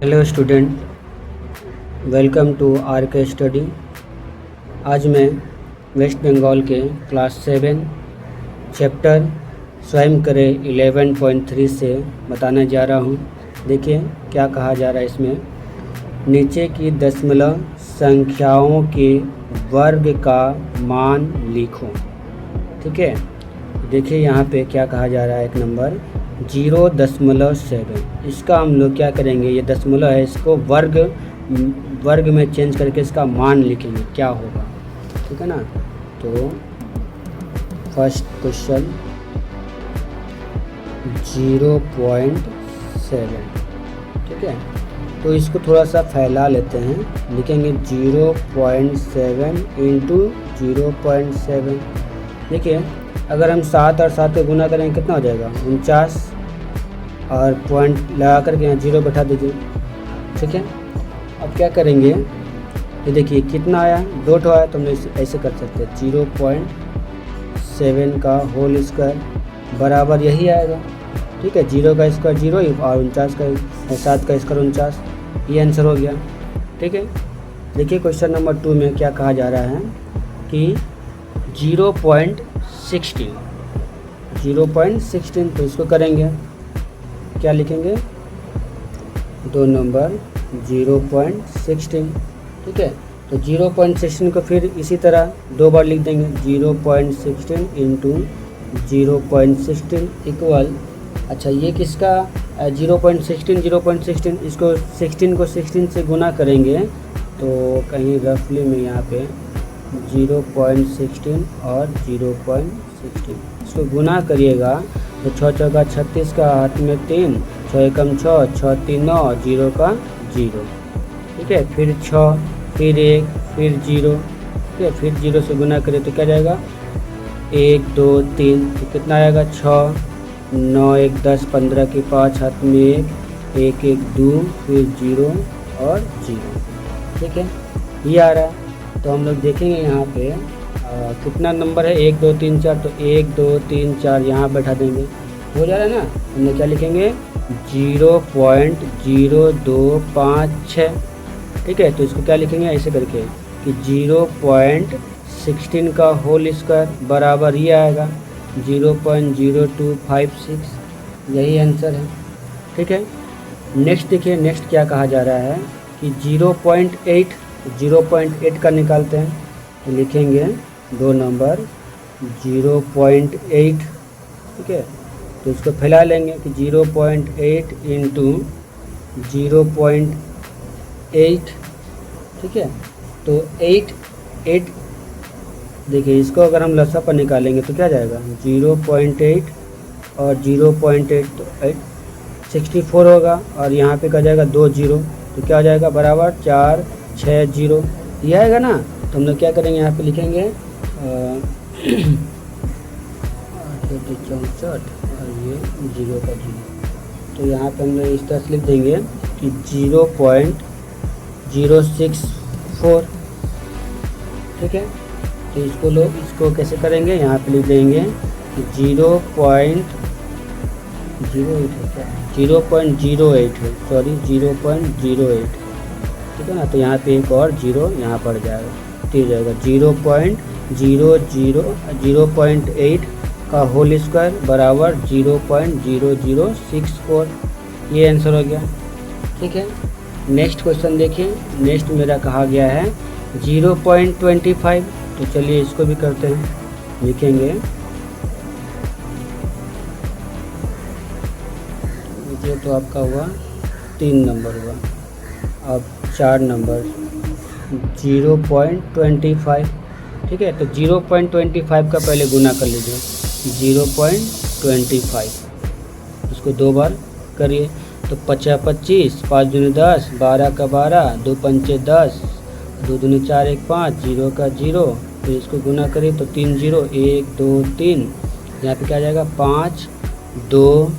Hello student, welcome to R K study. आज मैं waste Bengal के क्लास 7 चैप्टर स्वयं करें 11.3 से बताने जा रहा हूँ। देखिए क्या कहा जा रहा है इसमें। नीचे की दशमलव संख्याओं के वर्ग का मान लिखो। ठीक है, देखिए यहाँ पे क्या कहा जा रहा है। एक नंबर 0.7, इसका हम लोग क्या करेंगे, ये दशमलव है, इसको वर्ग में चेंज करके इसका मान लिखेंगे क्या होगा। ठीक है ना। तो फर्स्ट क्वेश्चन 0.7। ठीक है, तो इसको थोड़ा सा फैला लेते हैं, लिखेंगे 0.7 इंटू 0.7। देखिए अगर हम 7 और 7 को गुना करेंगे कितना हो जाएगा 49, और पॉइंट लगा करके यहाँ 0 बैठा दीजिए। ठीक है, अब क्या करेंगे, ये देखिए कितना आया, 2 ठो आया, तो हम ऐसे कर सकते हैं 0.7 का होल स्क्वायर बराबर यही आएगा। ठीक है, 0 का स्क्वायर 0 ही, और 49 का 7 का स्क्वायर 49, ये आंसर हो गया। ठीक है, देखिए क्वेश्चन नंबर 2 में क्या कहा जा रहा है कि 0.16, तो इसको करेंगे क्या लिखेंगे, 2 नंबर 0.16। ठीक है, तो 0.16 को फिर इसी तरह 2 बार लिख देंगे, 0.16 इंटू 0.16 इक्वल, अच्छा ये किसका 0.16, इसको 16 को 16 से गुना करेंगे, तो कहीं रफली में यहाँ पे 0.16 और 0.16 इसको गुना करिएगा तो 6 चौका 36 का हाथ में 3, 6 एकम 6, 6 3 9, 0 का 0। ठीक है, फिर 6, फिर 1, फिर 0। ठीक है, फिर 0 से गुना करें तो क्या जाएगा 1 2 3, तो कितना आएगा 6, 9 1 10, 15 की 5 हाथ में 1, 1 1 2, फिर 0 और 0। ठीक है, ये आ रहा है। तो हम लोग देखेंगे यहाँ पे कितना नंबर है, 1 2 3 4, तो 1 2 3 4 यहाँ बैठा देंगे, हो जा रहा है ना। हमने क्या लिखेंगे 0.0256। ठीक है, तो इसको क्या लिखेंगे ऐसे करके कि 0.16 का होल स्क्वायर बराबर ये आएगा 0.0256, यही आंसर है। ठीक है, नेक्स्ट देखिए, नेक्स्ट क्या कहा जा रहा है कि 0.8 का निकालते हैं, तो लिखेंगे 2 नंबर 0.8। ठीक है, तो इसको फैला लेंगे कि 0.8 इंटू 0.8। ठीक है, तो 8 देखिए इसको अगर हम लसा पर निकालेंगे तो क्या जाएगा 0.8 और 0.8, तो 64 होगा, और यहाँ पे क्या जाएगा 2 0, तो क्या हो जाएगा बराबर 4 6 0, ये आएगा ना। तो हम लोग क्या करेंगे, यहाँ पे लिखेंगे 64 और ये 0 का 0, तो यहाँ पे हम लोग इस तरह से लिख देंगे कि 0.064। ठीक है, तो इसको कैसे करेंगे, यहाँ पे लिख देंगे कि 0.08 है, सॉरी 0.08। ठीक है ना, तो यहाँ पे एक और 0 यहाँ पड़ जाएगा, तो हो जाएगा 0.8 का होल स्क्वायर बराबर 0.0064, ये आंसर हो गया। ठीक है, नेक्स्ट क्वेश्चन देखिए। नेक्स्ट मेरा कहा गया है 0.25, तो चलिए इसको भी करते हैं, लिखेंगे ये तो आपका हुआ 3 नंबर हुआ। अब 4 नंबर 0.25। ठीक है, तो 0.25 का पहले गुना कर लीजिए, 0.25 इसको 2 बार करिए, तो 5 25, 5 दूनी 10, 12 का 12, 2 पंचे 10, 2 दूनी 4 1 5, 0 का 0, फिर इसको गुना करिए तो 3 0, 1 2 3, यहाँ पे क्या आ जाएगा 5 2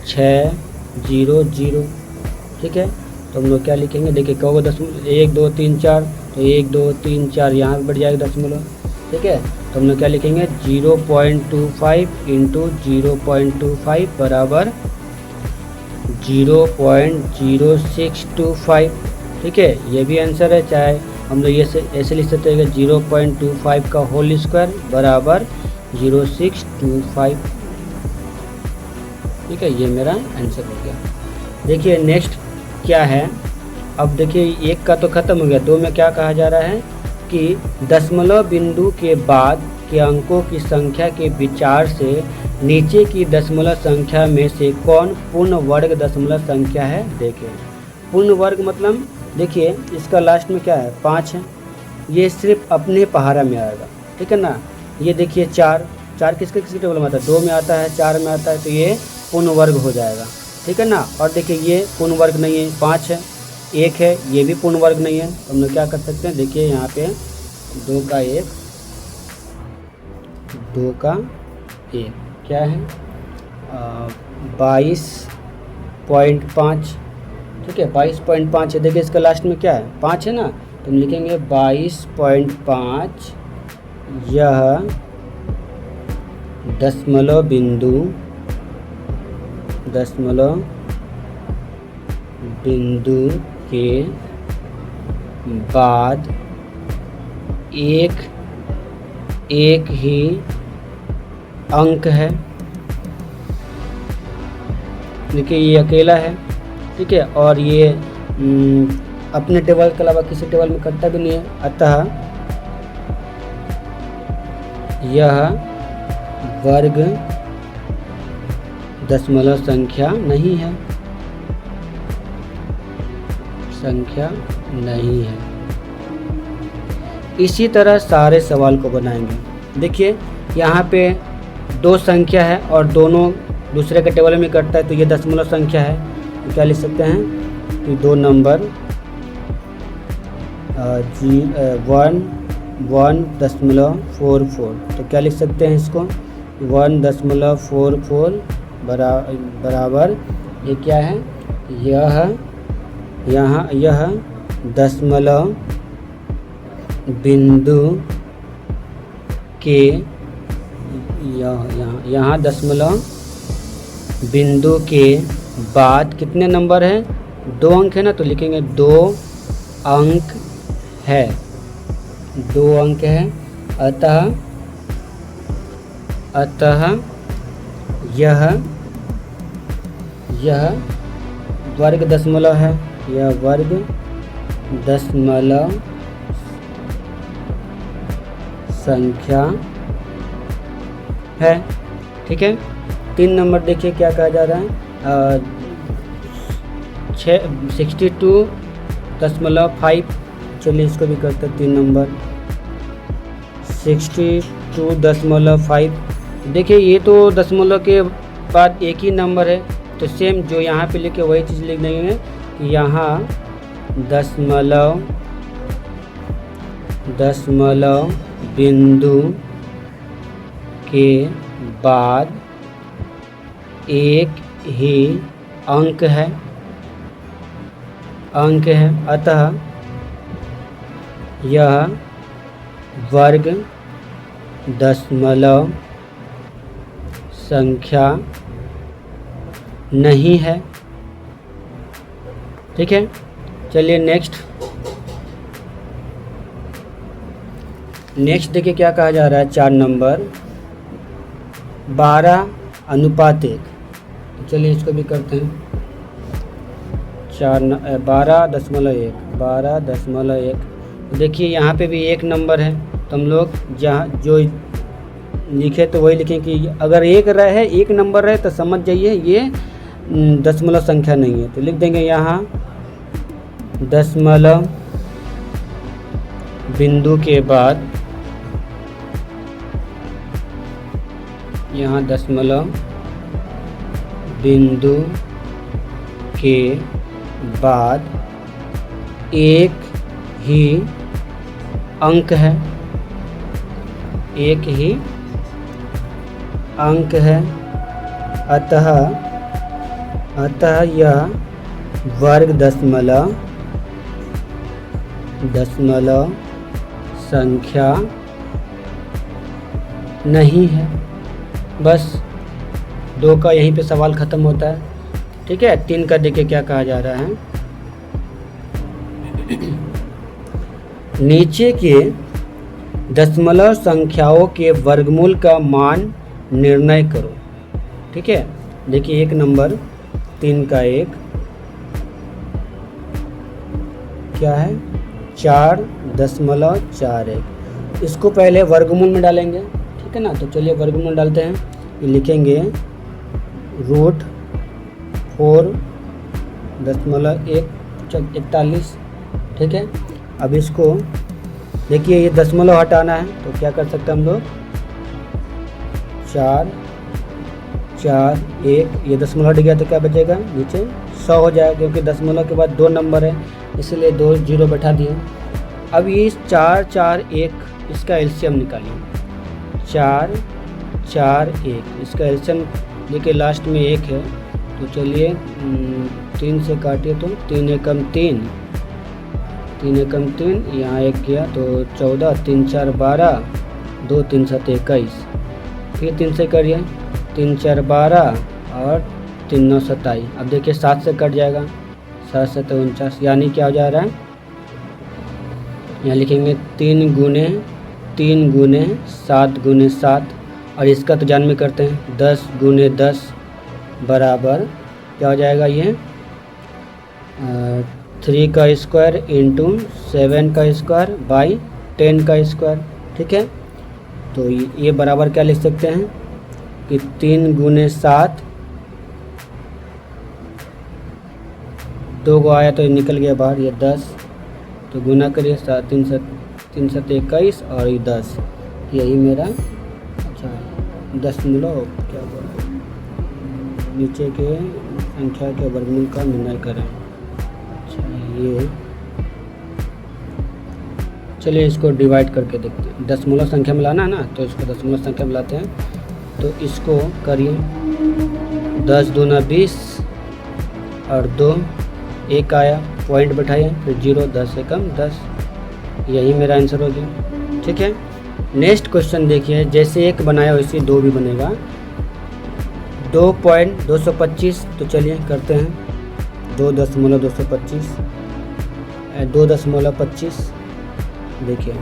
6 0 0। ठीक है, तो हम लोग क्या लिखेंगे, देखिए कहोगे 1 2 3 4, तो 1 2 3 4 यहाँ पर बढ़ जाएगा दशमलव। ठीक है, तो हम लोग क्या लिखेंगे 0.25 इंटू 0.25 बराबर 0.0625। ठीक है, ये भी आंसर है। चाहे हम लोग ये ऐसे लिख सकते हैं कि 0.25 का होल स्क्वायर बराबर 0625। ठीक है, ये मेरा आंसर हो गया। देखिए नेक्स्ट क्या है। अब देखिए एक का तो ख़त्म हो गया, दो में क्या कहा जा रहा है कि दशमलव बिंदु के बाद के अंकों की संख्या के विचार से नीचे की दशमलव संख्या में से कौन पूर्ण वर्ग दशमलव संख्या है देखें। पूर्ण वर्ग मतलब देखिए इसका लास्ट में क्या है 5 है, ये सिर्फ अपने पहाड़ा में आएगा। ठीक है ना। ये देखिए 4 किसके टेबल में आता है, 2 में आता है, 4 में आता है, तो ये पूर्ण वर्ग हो जाएगा। ठीक है ना। और देखिए ये पूर्ण वर्ग नहीं है, 5 है, 1 है, ये भी पूर्ण वर्ग नहीं है। तो हम लोग क्या कर सकते हैं, देखिए यहाँ पे 2 का 1 क्या है 22.5। ठीक है, 22.5 है। देखिए इसका लास्ट में क्या है 5 है ना, तो हम लिखेंगे 22.5। यह दशमलव बिंदु के बाद एक ही अंक है। देखिए ये अकेला है। ठीक है, और ये अपने टेबल के अलावा किसी टेबल में करता भी नहीं है, अतः यह वर्ग दशमलव संख्या नहीं है। इसी तरह सारे सवाल को बनाएंगे। देखिए यहाँ पे 2 संख्या है और दोनों दूसरे के टेबल में कटता है, तो ये दशमलव संख्या है। तो क्या लिख सकते हैं कि 2 नंबर 1.44। तो क्या लिख सकते हैं इसको 1.44 बराबर ये क्या है, यह दशमलव बिंदु के यहाँ दशमलव बिंदु के बाद कितने नंबर है, 2 अंक है ना, तो लिखेंगे 2 अंक है। अतः यह वर्ग दशमलव है, यह वर्ग दशमलव संख्या है। ठीक है। 3 नंबर देखिए क्या कहा जा रहा है 62.5। चलिए इसको भी करते हैं 3 नंबर 62.5। देखिए ये तो दशमलव के बाद एक ही नंबर है, तो सेम जो यहाँ पे लिखे वही चीज़ लिख देंगे कि यहाँ दशमलव बिंदु के बाद एक ही अंक है। अतः यह वर्ग दशमलव संख्या नहीं है। ठीक है। चलिए नेक्स्ट देखिए क्या कहा जा रहा है 4 नंबर 12:1। चलिए इसको भी करते हैं 12.1। देखिए यहाँ पे भी एक नंबर है, तो हम लोग जहाँ जो लिखे तो वही लिखें कि अगर एक नंबर रहे तो समझ जाइए ये दशमलव संख्या नहीं है। तो लिख देंगे यहाँ दशमलव बिंदु के बाद, यहाँ दशमलव बिंदु के बाद एक ही अंक है। अतः यह वर्ग दशमलव संख्या नहीं है। बस 2 का यहीं पे सवाल ख़त्म होता है। ठीक। ठीक है। 3 का देखिए क्या कहा जा रहा है, नीचे के दशमलव संख्याओं के वर्गमूल का मान निर्णय करो। ठीक है, देखिए 1 नंबर 3 का 1 क्या है 4.41, इसको पहले वर्गमूल में डालेंगे। ठीक है ना, तो चलिए वर्गमूल में डालते हैं। ये लिखेंगे √4.41। ठीक है, अब इसको देखिए ये दशमलव हटाना है तो क्या कर सकते हैं हम लोग, 4 4 1, ये दशमलव हट गया तो क्या बचेगा नीचे 100 हो जाएगा, क्योंकि दशमलव के बाद 2 नंबर है इसलिए 2 जीरो बैठा दिए। अब ये 4 4 1 इसका एलसीएम निकालिए, 4 4 1 इसका एलसीएम देखिए लास्ट में 1 है तो चलिए 3 से काटिए तो 3 एकम 3, 3 एकम 3, यहाँ 1 किया तो 14, 3 4 12, 2 3 7 21, फिर 3 से करिए 3 4 12 और 3 9 27। अब देखिए 7 से कट जाएगा, 7 7 49, यानी क्या हो जा रहा है, यहाँ लिखेंगे 3 गुने 7 गुने 7, और इसका तो जान में करते हैं 10 गुने 10 बराबर क्या हो जाएगा, ये 3 का स्क्वायर इंटू 7 का स्क्वायर बाई 10 का स्क्वायर। ठीक है, तो ये बराबर क्या लिख सकते हैं कि 3 गुने 7, 2 को आया तो ये निकल गया बाहर, ये 10, तो गुना करिए 3 7 21 और ये 10, यही मेरा अच्छा दशमलव क्या बोला नीचे के संख्या के वर्गमूल का निर्णय करें। अच्छा ये चलिए इसको डिवाइड करके देखते हैं, दशमलव संख्या में लाना है ना तो इसको दशमलव संख्या में लाते हैं, तो इसको करिए 10 दूना 20 और 2 1 आया, पॉइंट बैठाइए, फिर 0 10 एकम 10, यही मेरा आंसर हो गया। ठीक है, नेक्स्ट क्वेश्चन देखिए, जैसे 1 बनाया वैसे 2 भी बनेगा, 2.225, तो चलिए करते हैं 2.225, 2.25, देखिए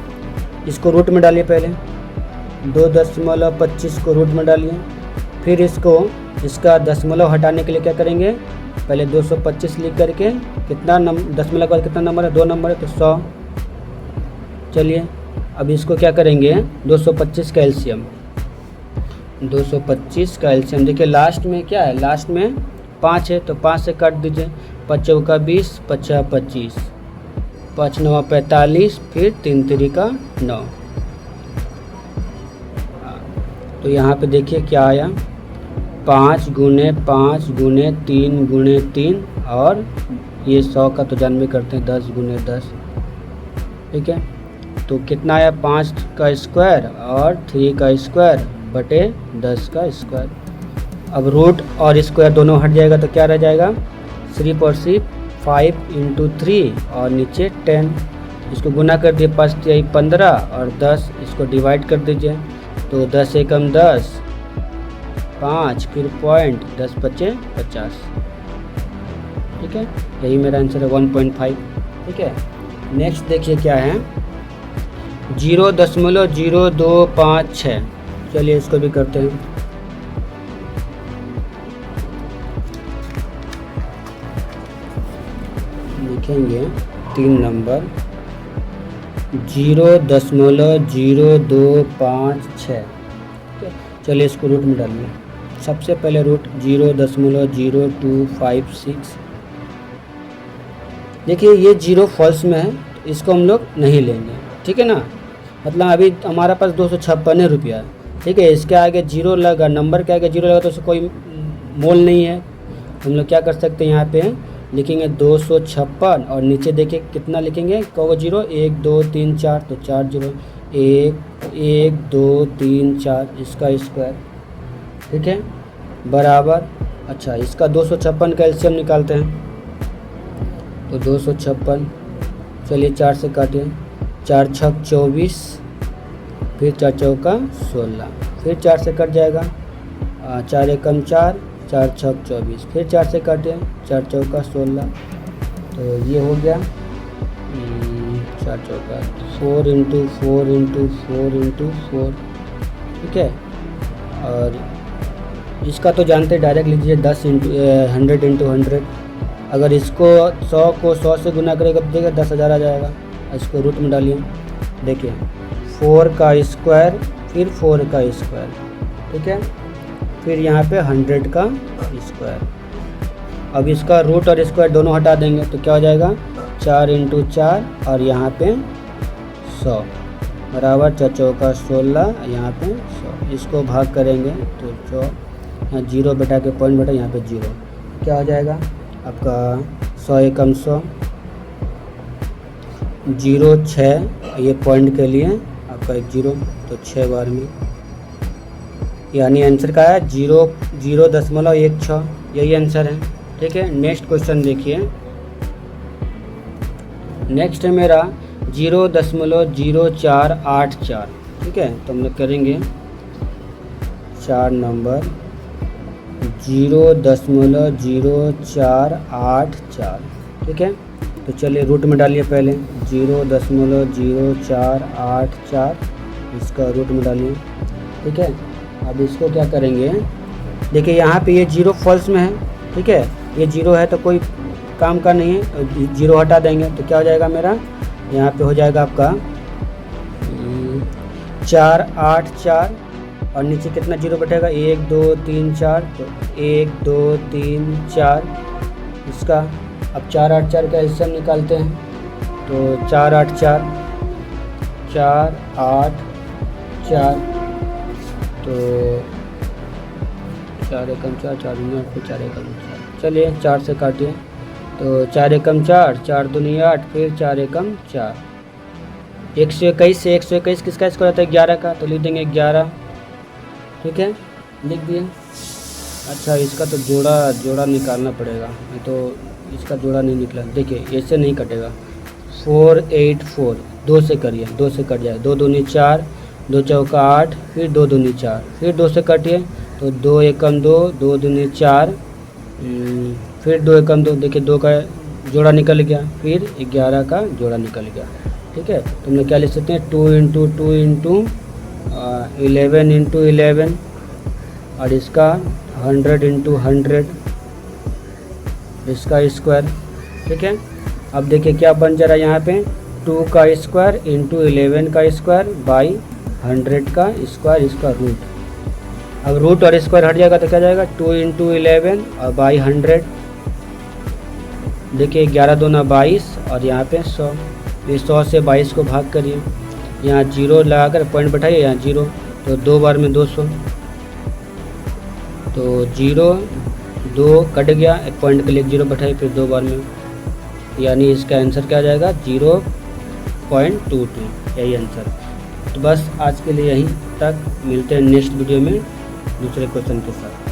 इसको रूट में डालिए, पहले 2.25 को रूट में डालिए, फिर इसका दशमलव हटाने के लिए क्या करेंगे, पहले 225 लिख करके कितना दशमलव के बाद कितना नंबर है, 2 नंबर है तो 100। चलिए अब इसको क्या करेंगे, 225 का एलसीएम, 225 का एलसीएम देखिए लास्ट में क्या है, लास्ट में 5 है तो 5 से काट दीजिए, 5 चौका 20, 5 25, 5 9 45, फिर 3 3 का 9, तो यहाँ पे देखिए क्या आया, 5 गुने 5 गुने 3 गुने 3, और ये 100 का तो जान में करते हैं 10 गुने 10। ठीक है, तो कितना आया, 5 का स्क्वायर और 3 का स्क्वायर बटे 10 का स्क्वायर। अब रूट और स्क्वायर दोनों हट जाएगा तो क्या रह जाएगा, 3 पर 5 इंटू 3 और नीचे 10, इसको गुना कर दिए 5 3 15 और 10, इसको डिवाइड कर दीजिए तो 10 एकम 10, 5 फिर पॉइंट 10 बचे 50। ठीक है, यही मेरा आंसर है 1.5। ठीक है, नेक्स्ट देखिए क्या है, 0.0256, चलिए इसको भी करते हैं। लिखेंगे 3 नंबर 0.0256। चलिए इसको रूट में डालिए, सबसे पहले रूट 0.0256, देखिए ये 0 फॉल्स में है तो इसको हम लोग नहीं लेंगे। ठीक है ना, मतलब अभी हमारा पास 256 रुपया है। ठीक है, इसके आगे 0 लगा, नंबर के आगे 0 लगा तो उसको कोई मोल नहीं है, हम लोग क्या कर सकते हैं, यहाँ पे लिखेंगे 256 और नीचे देखिए कितना लिखेंगे, कहोगे 0 1 2 3 4 तो 4 0 1 1 2 3 4 इसका स्क्वायर। ठीक है, बराबर, अच्छा इसका 256 का एलसीएम निकालते हैं, तो 256, चलिए 4 से काटिए, 4 छक 24, फिर 4 चौका 16, फिर 4 से कट जाएगा, 4 एकम 4, 4 छक 24, फिर 4 से काटिए, 4 चौका 16, तो ये हो गया 4 चौका 4 इंटू 4 इंटू 4 इंटू 4, ठीक है। और इसका तो जानते डायरेक्ट लीजिए 10 इंटू 100 इंटू 100, अगर इसको 100 को 100 से गुना करेगा तो देखिए 10,000 आ जाएगा। इसको रूट में डालिए, देखिए 4 का स्क्वायर फिर 4 का स्क्वायर, ठीक है, फिर यहाँ पे 100 का स्क्वायर। अब इसका रूट और स्क्वायर दोनों हटा देंगे तो क्या हो जाएगा 4 इंटू 4 और यहाँ पे 100 बराबर 4 चौका 16, यहाँ पे 100। इसको भाग करेंगे तो जो यहाँ 0 बैठा के पॉइंट बैठा, यहाँ पे 0, क्या हो जाएगा आपका 100 एकम 100, 0 6, ये पॉइंट के लिए आपका एक 0, तो 6 बार में, यानी आंसर का है 0.16, यही आंसर है, ठीक है। नेक्स्ट क्वेश्चन देखिए, नेक्स्ट है मेरा 0.0484, ठीक है। तो हम लोग करेंगे 4 नंबर 0.0484, ठीक है। तो चलिए रूट में डालिए, पहले 0.0484 इसका रूट में डालिए, ठीक है। अब इसको क्या करेंगे, देखिए यहाँ पे ये 0 फॉल्स में है, ठीक है, ये 0 है तो कोई काम का नहीं है, तो 0 हटा देंगे तो क्या हो जाएगा मेरा, यहाँ पे हो जाएगा आपका 484 और नीचे कितना 0 बैठेगा 1 2 3 4, तो 1 2 3 4 इसका। अब 484 का हिस्सा निकालते हैं, तो 484 484, तो 4 एकम 4, 4 दूनी 8, फिर 4 एकम 4, चलिए 4 से काटिए, तो 4 एकम 4, 4 दूनी 8, फिर 4 एकम 4। 121 से 121 किसका स्क्वायर होता है 11 का, तो लिख देंगे 11, ठीक है, लिख दिए। अच्छा इसका तो जोड़ा निकालना पड़ेगा, नहीं तो इसका जोड़ा नहीं निकला, देखिए ऐसे नहीं कटेगा। 484 2 से करिए, 2 से कट जाए, 2 दूनी 4, 2 चौका 8, फिर 2 दूनी 4, फिर 2 से काटिए, तो 2 एकम 2, 2 दूनी 4, फिर 2 एकम 2, देखिए 2 का जोड़ा निकल गया, फिर 11 का जोड़ा निकल गया, ठीक है। तो हम लोग क्या लिख सकते हैं 2 इंटू 2 इंटू 11 इंटू 11, और इसका 100 इंटू 100 इसका स्क्वायर, ठीक है। अब देखिए क्या बन जा रहा है यहाँ पे 2 का स्क्वायर इंटू 11 का स्क्वायर बाई 100 का स्क्वायर, इसका रूट। अब रूट और स्क्वायर हट जाएगा तो क्या जाएगा 2 इंटू 11 और बाई 100, देखिए 11 दूना 22 और यहाँ पे 100, ये 100 से 22 को भाग करिए, यहाँ 0 लगाकर पॉइंट बैठाइए, यहाँ 0, तो 2 बार में 200, तो 0 2 कट गया, एक पॉइंट के लिए 0 बैठाइए, फिर 2 बार में, यानी इसका आंसर क्या आ जाएगा 0.22, यही आंसर। तो बस आज के लिए यहीं तक, मिलते हैं नेक्स्ट वीडियो में दूसरे क्वेश्चन के साथ।